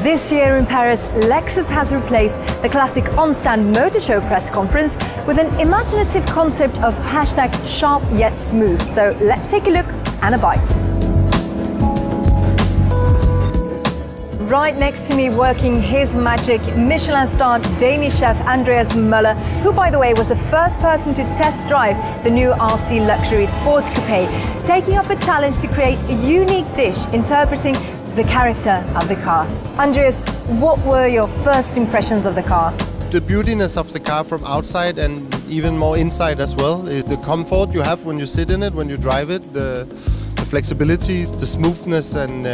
This year in Paris, Lexus has replaced the classic on-stand motor show press conference with an imaginative concept of #sharp yet smooth. So let's take a look and a bite. Right next to me, working his magic, Michelin-starred Danish chef Andreas Møller, who, by the way, was the first person to test drive the new RC luxury sports coupe, taking up a challenge to create a unique dish interpreting the character of the car. Andreas, what were your first impressions of the car? The beautiness of the car from outside and even more inside as well. The comfort you have when you sit in it, when you drive it, the flexibility, the smoothness, and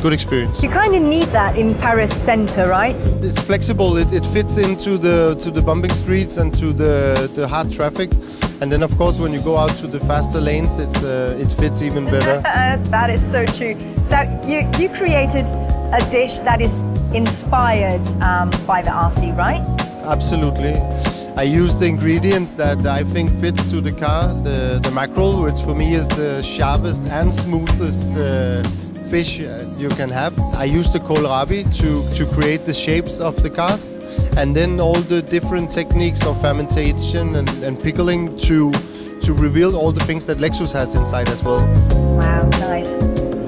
good experience. You kind of need that in Paris center, right? It's flexible. It fits into the bumping streets and to the hard traffic. And then, of course, when you go out to the faster lanes, it fits even better. That is so true. So you created a dish that is inspired by the RC, right? Absolutely. I use the ingredients that I think fits to the car. The mackerel, which for me is the sharpest and smoothest fish you can have. I use the kohlrabi to create the shapes of the cars, and then all the different techniques of fermentation and pickling to reveal all the things that Lexus has inside as well. Wow, nice.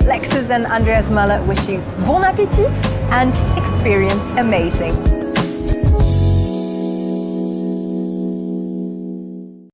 Lexus and Andreas Moller wish you bon appétit and experience amazing.